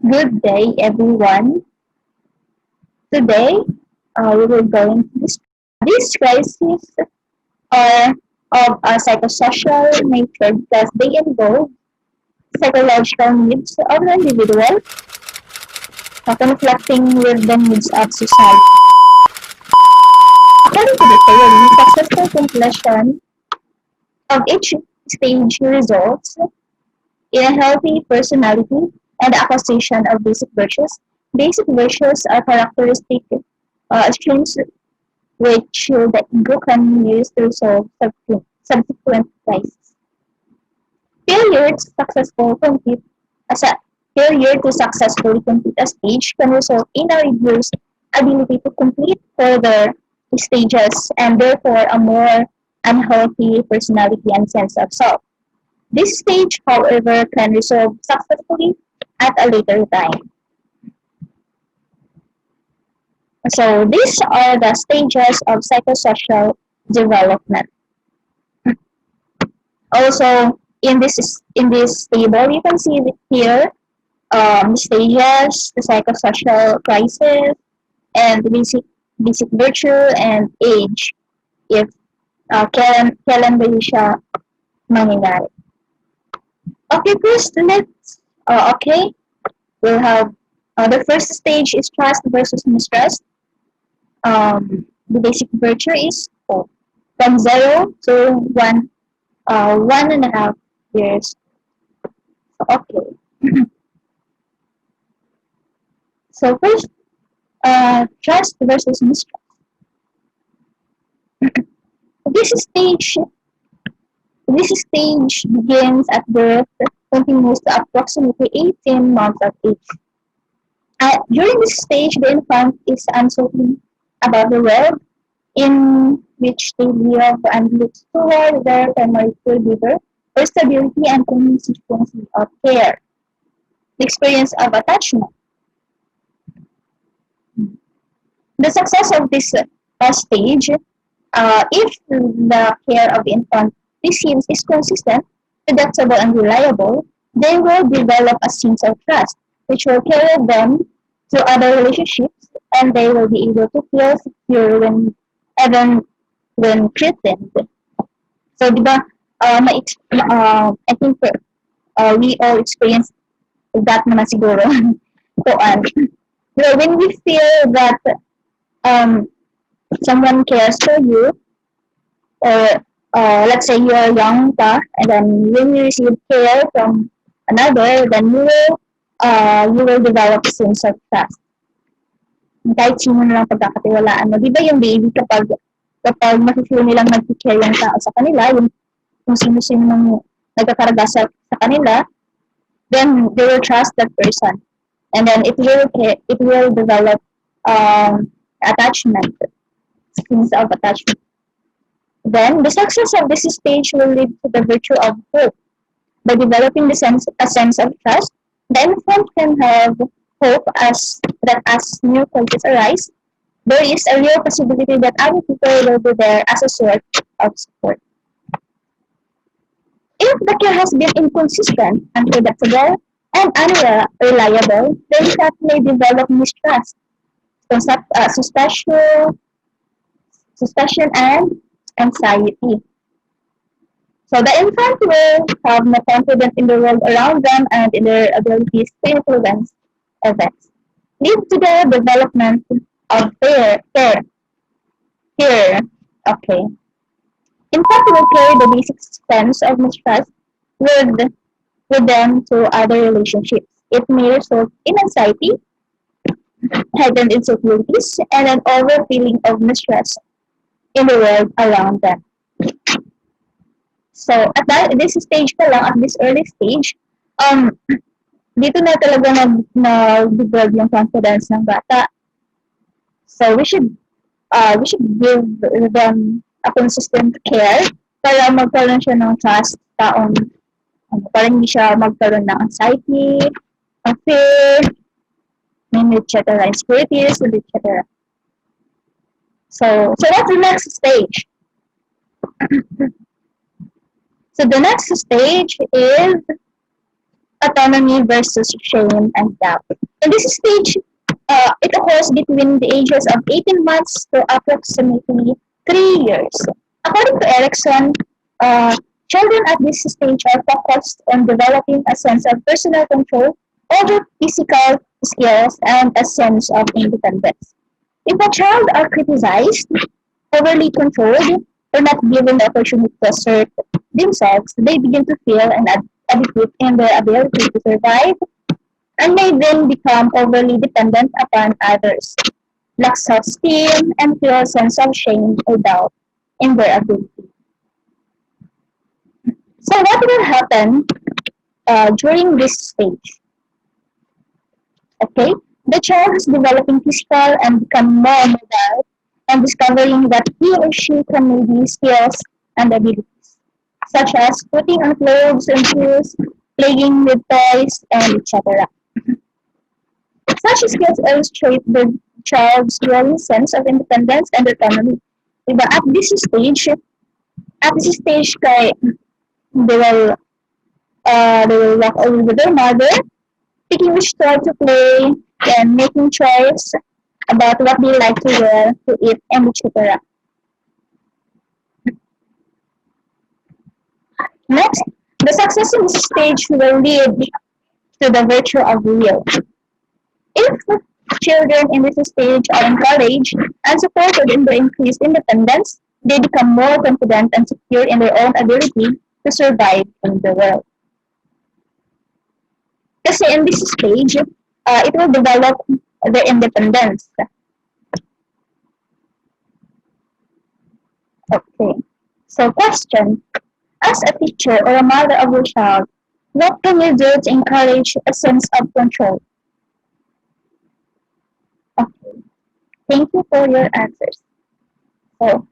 Good day, everyone. Today, we will go into this crisis are of a psychosocial nature because they involve psychological needs of the individual, conflicting with the needs of society. According to the theory, successful completion of each stage results in a healthy personality and the acquisition of basic virtues. Basic virtues are characteristic traits which the ego can use to resolve subsequent crises. Failure to successful complete as a Failure to successfully complete a stage can result in a reduced ability to complete further stages and therefore a more unhealthy personality and sense of self. This stage, however, can resolve successfully at a later time. So these are the stages of psychosocial development. Also, in this table, you can see here the stages, the psychosocial crisis, and the basic virtue and age. If kailan ba siya mangyayari. Okay, first let's okay. We'll have the first stage is trust versus mistrust. The basic virtue is from 0 to 1, 1.5 years. Okay. So first, trust versus mistrust. This stage, this stage begins at birth, continues to approximately 18 months of age. During this stage, the infant is uncertain about the world in which they live and looks toward their primary caregiver for stability and consistency of care. The experience of attachment. The success of this stage, if the care of the infant receives is consistent, predictable, and reliable, they will develop a sense of trust, which will carry them to other relationships, and they will be able to feel secure even when threatened. So, di ba, I think we all experience that naman siguro. Kuan. So, when we feel that um, someone cares for you, or let's say you are young pa, and then when you receive care from another, then you will develop a sense of trust. Kahit sino na lang pagkakatiwalaan mo. Di ba yung baby kapag mafe-feel nilang nag-care yung tao sa kanila, yung kung sino-sino nang nagkakarga sa kanila, then they will trust that person. And then it will develop attachment, sense of attachment. Then the success of this stage will lead to the virtue of hope. By developing a sense of trust, the infant can have hope as new crises arise, there is a real possibility that other people will be there as a source of support. If the care has been inconsistent, unpredictable, and unreliable, then that may develop mistrust, suspicion, and anxiety. So the infant will have no confidence in the world around them and in their abilities to influence events, lead to the development of fear. Okay. Infant will carry the basic sense of mistrust with with them to other relationships. It may result in anxiety, heightened insecurities, and an over feeling of mistrust in the world around them. So, this stage pa lang, at this early stage, um, dito na talaga nag-develop yung confidence ng bata. So, we should give them a consistent care para magkaroon siya ng trust taong para hindi siya magkaroon ng anxiety, ng fear, etc. insecurities, etc. So that's the next stage. So the next stage is autonomy versus shame and doubt. In this stage, it occurs between the ages of 18 months to approximately 3 years. According to Erickson, uh, children at this stage are focused on developing a sense of personal control over physical skills and a sense of independence. If a child are criticized, overly controlled, or not given the opportunity to assert themselves, they begin to feel inadequate in their ability to survive and may then become overly dependent upon others, lack self-esteem, and feel a sense of shame or doubt in their ability. So what will happen during this stage? Okay, the child is developing physical and become more mobile and discovering that he or she can maybe skills and abilities, such as putting on clothes and shoes, playing with toys, and etc. Such skills illustrate the child's growing sense of independence and autonomy. Diba? At this stage, they will, they will walk over with their mother, picking which toy to play, and making choice about what they like to wear, to eat, and etc. Next, the success in this stage will lead to the virtue of will. If children in this stage are encouraged and supported in their increased independence, they become more confident and secure in their own ability to survive in the world. Kasi in this stage, it will develop their independence. Okay. So question, as a teacher or a mother of your child, what can you do to encourage a sense of control? Okay. Thank you for your answers. So,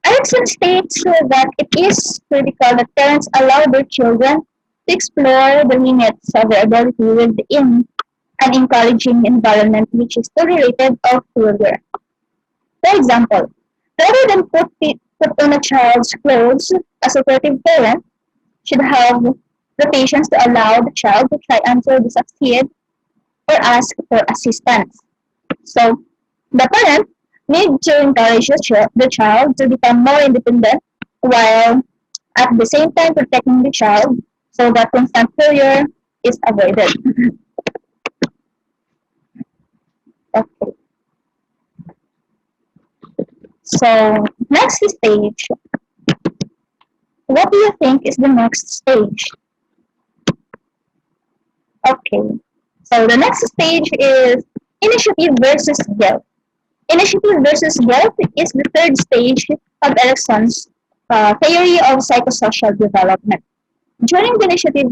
Erickson states that it is critical that parents allow their children to explore the limits of their ability within an encouraging environment which is tolerated of failure. For example, rather than put on a child's clothes, a supportive parent should have the patience to allow the child to try until they succeed or ask for assistance. So, the parent needs to encourage the child to become more independent while at the same time protecting the child so that constant failure is avoided. Okay. So, next stage. What do you think is the next stage? Okay. So, the next stage is initiative versus guilt. Initiative versus guilt is the third stage of Erickson's theory of psychosocial development. During the initiative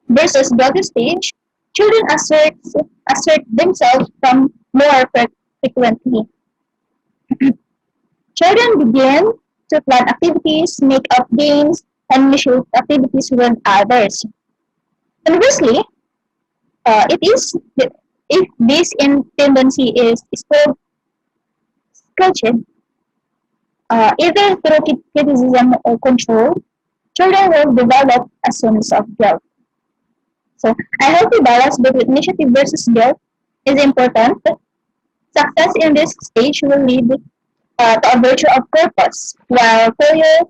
versus guilt stage, children assert themselves from more frequently. Children begin to plan activities, make up games, and initiate activities with others. Conversely, it is if this tendency is still sculpted, either through criticism or control, children will develop a sense of guilt. So, a healthy balance between initiative versus guilt is important. Success in this stage will lead to a virtue of purpose, while failure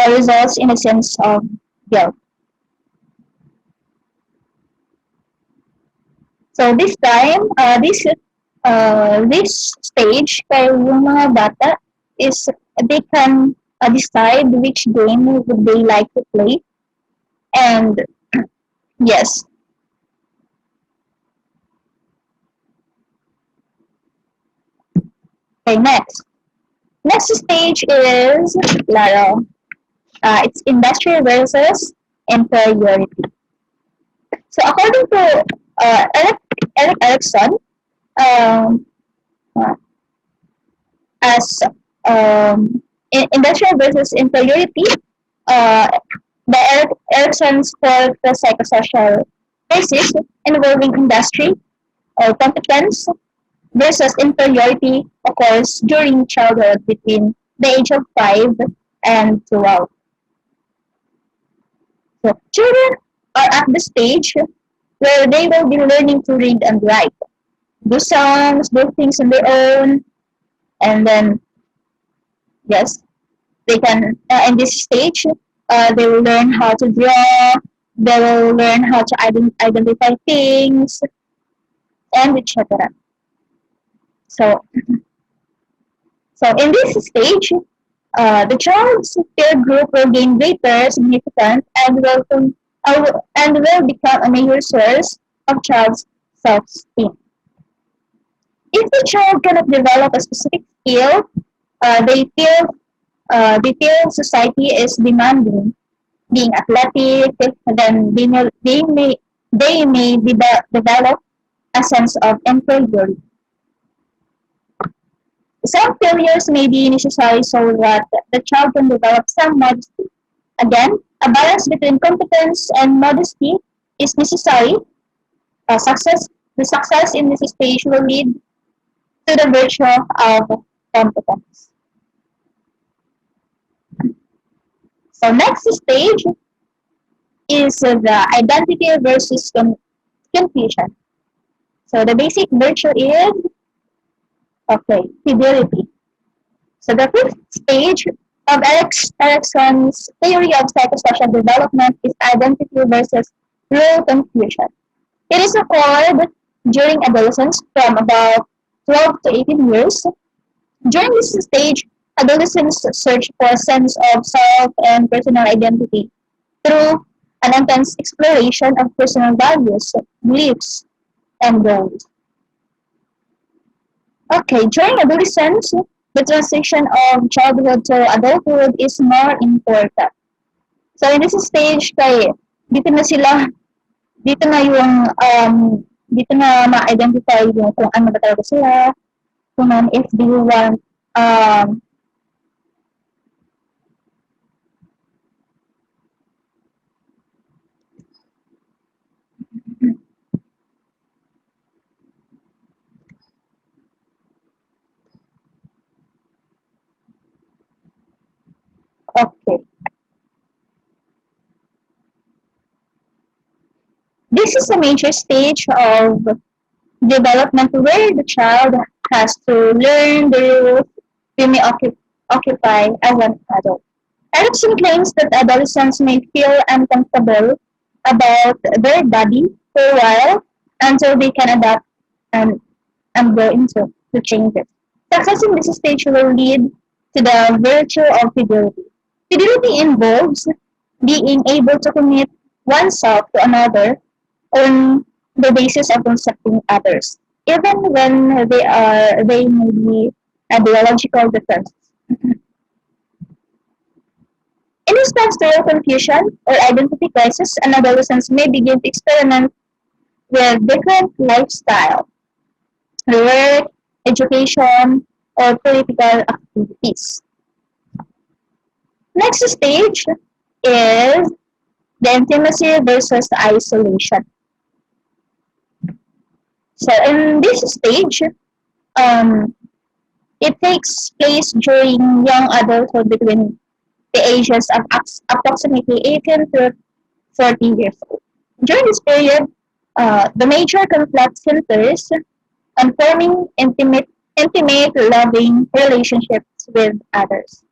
results in a sense of guilt. So this time, this stage kay yung mga bata is they can decide which game would they like to play. And yes. Okay, next. Next stage is Laro. It's industry versus inferiority. So according to Eric Erickson, um, uh, as industrial versus inferiority, uh, the Erickson's fourth psychosocial basis involving industry or competence versus inferiority occurs during childhood between the age of 5 and 12. So children are at the stage where they will be learning to read and write, do songs, do things on their own, and then yes, they can. In this stage, they will learn how to draw. They will learn how to identify things and etc. So, so in this stage, the child's peer group will gain greater significance and will become a major source of child's self-esteem. If the child cannot develop a specific skill, uh, they feel they feel society is demanding being athletic, then they may develop a sense of inferiority. Some failures may be necessary so that the child can develop some modesty. Again, a balance between competence and modesty is necessary. The success in this stage will lead to the virtue of competence. So next stage is the identity versus confusion. So the basic virtue is okay, fidelity. So the fifth stage of Erickson's theory of psychosocial development is identity versus role confusion. It is occurred during adolescence from about 12 to 18 years. During this stage, adolescents search for a sense of self and personal identity through an intense exploration of personal values, beliefs, and goals. Okay, during adolescence, the transition of childhood to adulthood is more important. So in this stage, dito na sila, dito na yung, dito na ma-identify yung kung ano ba talaga sila, kung if they want, okay. This is a major stage of development where the child has to learn the roles we may occupy as an adult. Erickson claims that adolescents may feel uncomfortable about their body for a while until they can adapt and, and go into the changes. Success in this stage will lead to the virtue of fidelity. Fidelity involves being able to commit oneself to another on the basis of accepting others, even when they may be ideological differences. In response to confusion or identity crisis, an adolescent may begin to experiment with different lifestyle, work, education, or political activities. Next stage is the intimacy versus isolation. So in this stage, it takes place during young adulthood between the ages of approximately 18 to 40 years old. During this period, the major conflict centers on forming intimate, loving relationships with others.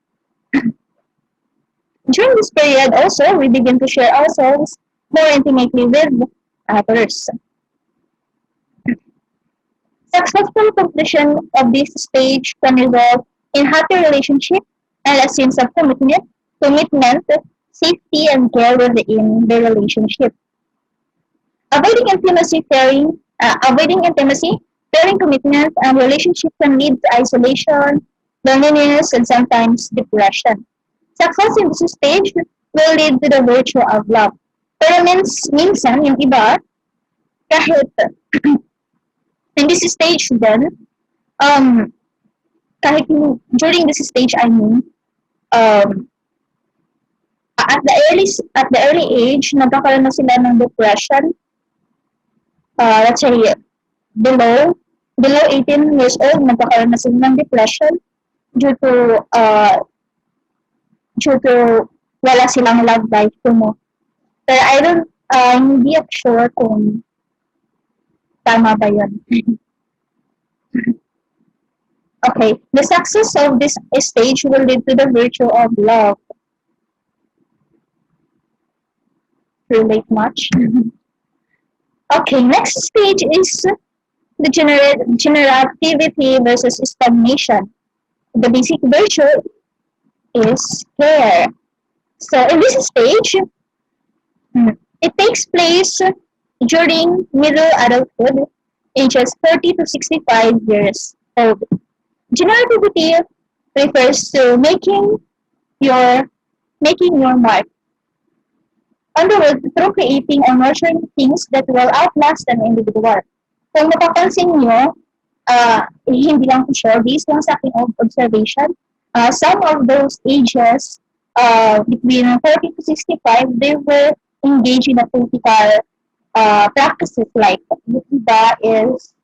During this period, also, we begin to share ourselves more intimately with others. Successful completion of this stage can result in happy relationship and a sense of commitment, safety, and care within the relationship. Avoiding intimacy, fearing commitment, and relationship can lead to isolation, loneliness, and sometimes depression. Success in this stage will lead to the virtue of love. Pero minsan, yung iba, kahit in this stage then, kahit during this stage, I mean, at the early age, nagkakaroon na sila ng depression. Let's say, below 18 years old, nagkakaroon na sila ng depression due to wala silang love life mo. Pero Hindi ako sure kung tama ba yun. Okay, the success of this stage will lead to the virtue of love. Relate much? Okay, next stage is the generativity versus stagnation. The basic virtue is care. So in this stage, it takes place during middle adulthood, ages 30 to 65 years old. Generativity refers to your making your mark on the world through creating or nurturing things that will outlast an individual. Kung napapansin nyo, hindi lang ko sure, based lang sa aking observation, some of those ages between 40 to 65, they were engaged in a political practices like yung iba is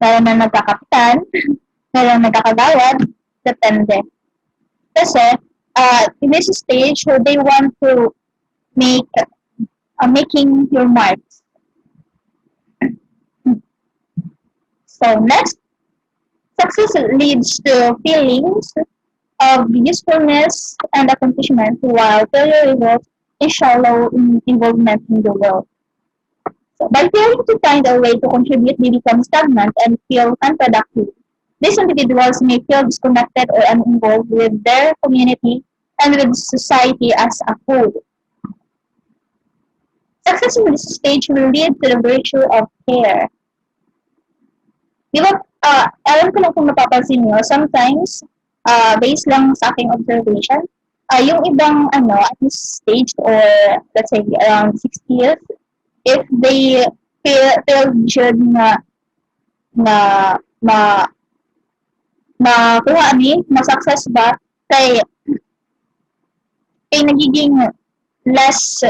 meron na nagkakapitan, meron na nagkakagawad, depende. Kasi in this stage, they want to make making your marks. So next, success leads to feelings of usefulness and accomplishment, while failure results in shallow involvement in the world. So by failing to find a way to contribute, they become stagnant and feel unproductive. These individuals may feel disconnected or uninvolved with their community and with society as a whole. Success in this stage will lead to the virtue of care. Di ba, alam ko lang kung napapansin nyo, sometimes, based lang sa aking observation, yung ibang, at this stage, or let's say around 60 years, if they feel sure na ma-success ba, kay nagiging less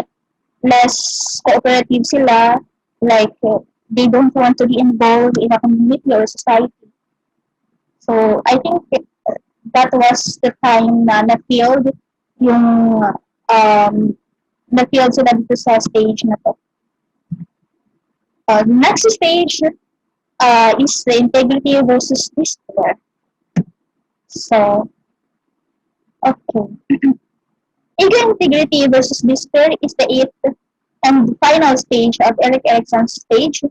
cooperative sila, like they don't want to be involved in a community or society. So I think that was the time na na-field yung na-field sila dito sa stage na to. Next stage is the integrity versus despair. So, okay. Ego integrity versus despair is the eighth and final stage of Erik Erikson's stage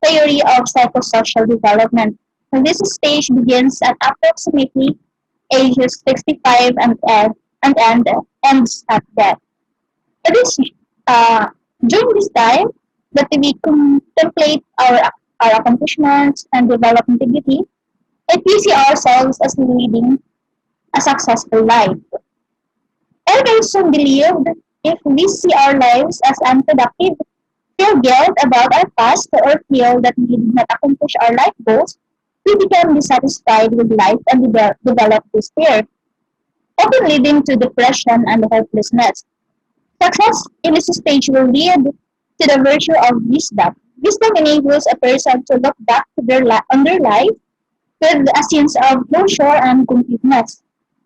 theory of psychosocial development. And this stage begins at approximately ages 65 and ends at death. It is during this time that we contemplate our accomplishments and develop integrity, and we see ourselves as leading a successful life. Eric Erikson believed if we see our lives as unproductive, feel guilt about our past, or feel that we did not accomplish our life goals, we become dissatisfied with life and develop despair, often leading to depression and hopelessness. Success in this stage will lead to the virtue of wisdom. Wisdom enables a person to look back to on their life with a sense of closure and completeness,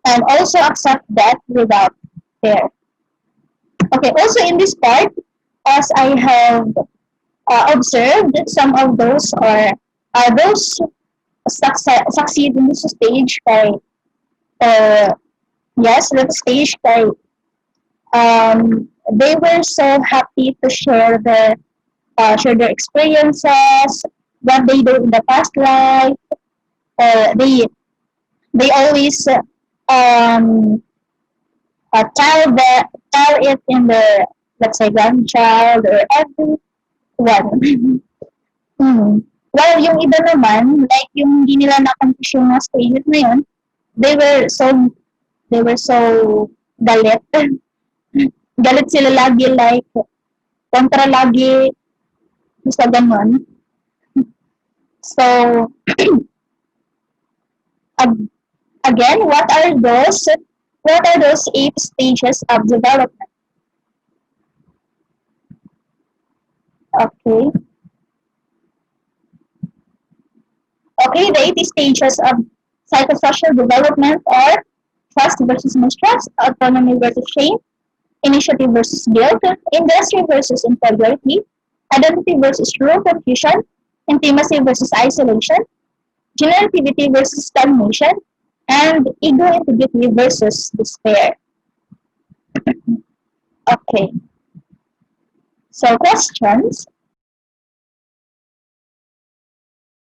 and also accept death without fear. Okay, also in this part, as I have observed, some of those those succeed in this stage by yes, that stage by they were so happy to share their experiences, what they do in the past life. They always tell it in their, let's say, grandchild or everyone. Well, yung iba naman, like yung hindi nila na-accomplish yung mga stages na yun, they were so galit. Galit sila lagi, like, kontra lagi, basta ganun. So, again, what are those 8 stages of development? Okay. Okay, the 8 stages of psychosocial development are trust versus mistrust, autonomy versus shame, initiative versus guilt, industry versus integrity, identity versus rule confusion, intimacy versus isolation, generativity versus stagnation, and ego integrity versus despair. Okay, so questions.